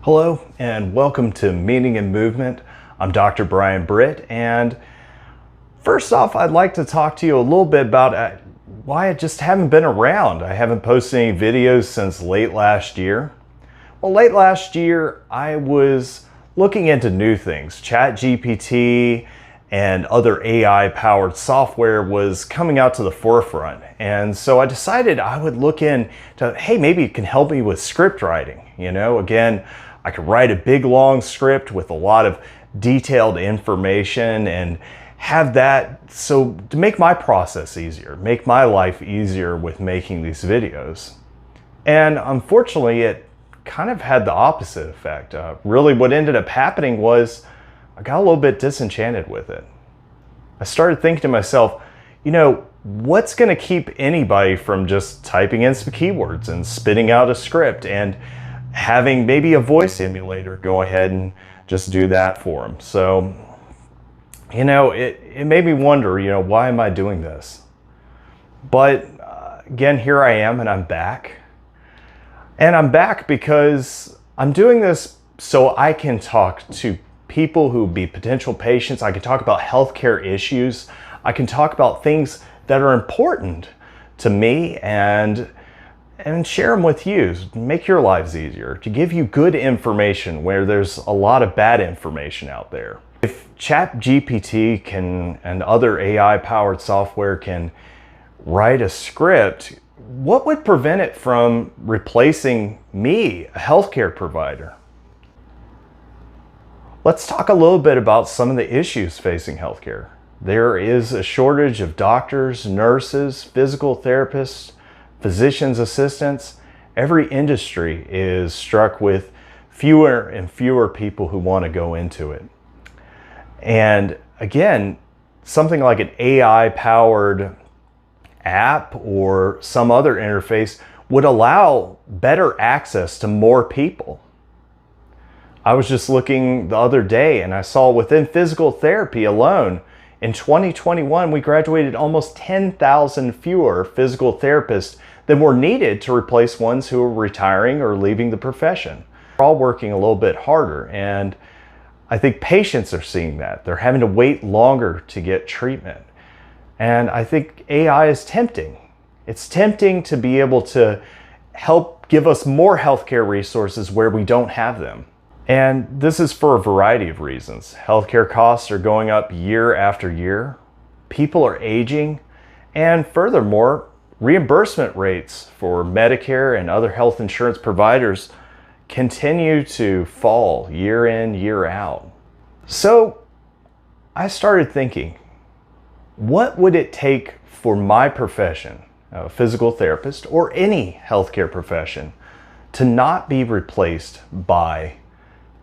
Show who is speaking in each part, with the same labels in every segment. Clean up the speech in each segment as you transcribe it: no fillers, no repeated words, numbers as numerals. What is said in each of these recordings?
Speaker 1: Hello and welcome to Meaning and Movement. I'm Dr. Brian Britt, and first off, I'd like to talk to you a little bit about why I just haven't been around. I haven't posted any videos since late last year. Well, late last year, I was looking into new things. ChatGPT and other AI-powered software was coming out to the forefront. And so I decided I would look into, hey, maybe it can help me with script writing. Again, I could write a big long script with a lot of detailed information and have that so to make my process easier, make my life easier with making these videos. And unfortunately, it kind of had the opposite effect. Really what ended up happening was I got a little bit disenchanted with it. I started thinking to myself, what's going to keep anybody from just typing in some keywords and spitting out a script and having maybe a voice emulator go ahead and just do that for them? So, it made me wonder, why am I doing this? But again, here I am and I'm back. And I'm back because I'm doing this so I can talk to people who be potential patients. I can talk about healthcare issues. I can talk about things that are important to me and share them with you, make your lives easier, to give you good information where there's a lot of bad information out there. If ChatGPT and other AI-powered software can write a script, what would prevent it from replacing me, a healthcare provider? Let's talk a little bit about some of the issues facing healthcare. There is a shortage of doctors, nurses, physical therapists, physician's assistants. Every industry is struck with fewer and fewer people who want to go into it. And again, something like an AI-powered app or some other interface would allow better access to more people. I was just looking the other day and I saw within physical therapy alone, in 2021, we graduated almost 10,000 fewer physical therapists than were needed to replace ones who were retiring or leaving the profession. We're all working a little bit harder, and I think patients are seeing that. They're having to wait longer to get treatment. And I think AI is tempting. It's tempting to be able to help give us more healthcare resources where we don't have them. And this is for a variety of reasons. Healthcare costs are going up year after year. People are aging. And furthermore, reimbursement rates for Medicare and other health insurance providers continue to fall year in, year out. So I started thinking, what would it take for my profession, a physical therapist or any healthcare profession, to not be replaced by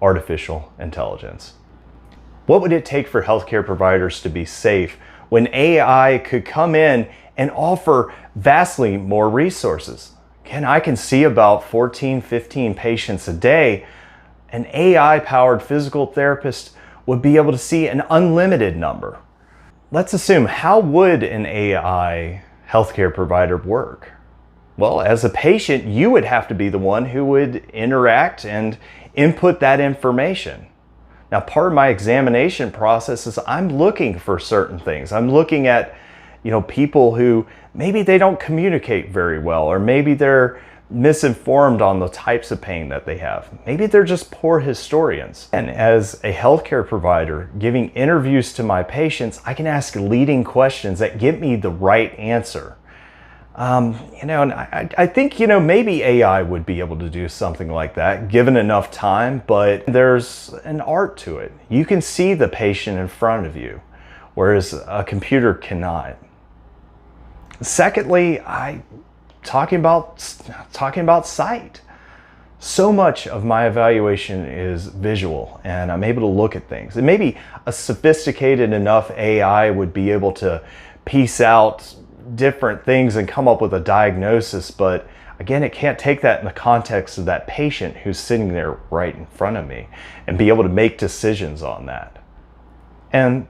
Speaker 1: artificial intelligence? What would it take for healthcare providers to be safe when AI could come in and offer vastly more resources? Again, I can see about 14, 15 patients a day. An AI-powered physical therapist would be able to see an unlimited number. Let's assume, how would an AI healthcare provider work? Well, as a patient, you would have to be the one who would interact and input that information. Now, part of my examination process is I'm looking for certain things. I'm looking at, people who maybe they don't communicate very well, or maybe they're misinformed on the types of pain that they have. Maybe they're just poor historians. And as a healthcare provider giving interviews to my patients, I can ask leading questions that get me the right answer. And I think, maybe AI would be able to do something like that given enough time, but there's an art to it. You can see the patient in front of you, whereas a computer cannot. Secondly, talking about sight. So much of my evaluation is visual, and I'm able to look at things. And maybe a sophisticated enough AI would be able to piece out different things and come up with a diagnosis, but again, it can't take that in the context of that patient who's sitting there right in front of me and be able to make decisions on that. And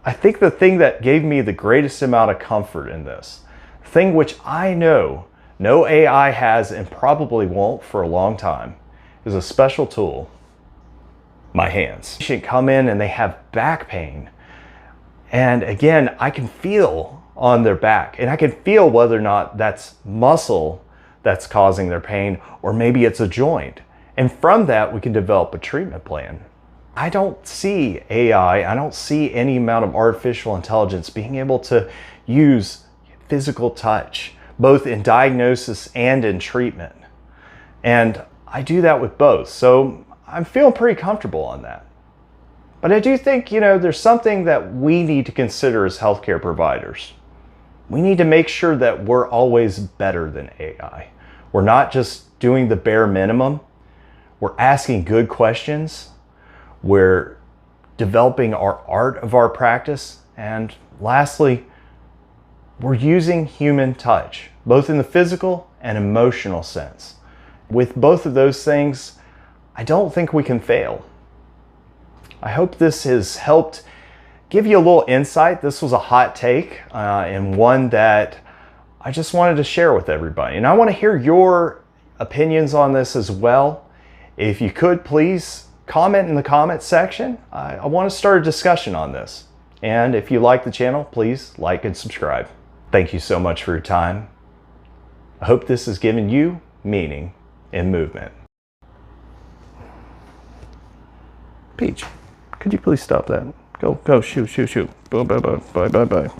Speaker 1: I think the thing that gave me the greatest amount of comfort in this, thing which I know no AI has and probably won't for a long time, is a special tool, my hands. Patient come in and they have back pain. And again, I can feel on their back, and I can feel whether or not that's muscle that's causing their pain, or maybe it's a joint. And from that, we can develop a treatment plan. I don't see AI, I don't see any amount of artificial intelligence being able to use physical touch, both in diagnosis and in treatment. And I do that with both, so I'm feeling pretty comfortable on that. But I do think, there's something that we need to consider as healthcare providers. We need to make sure that we're always better than AI. We're not just doing the bare minimum. We're asking good questions. We're developing our art of our practice. And lastly, we're using human touch, both in the physical and emotional sense. With both of those things, I don't think we can fail. I hope this has helped give you a little insight. This was a hot take and one that I just wanted to share with everybody. And I want to hear your opinions on this as well. If you could, please comment in the comment section. I want to start a discussion on this. And if you like the channel, please like and subscribe. Thank you so much for your time. I hope this has given you meaning in movement. Peach, could you please stop that? Go, shoot. Bye.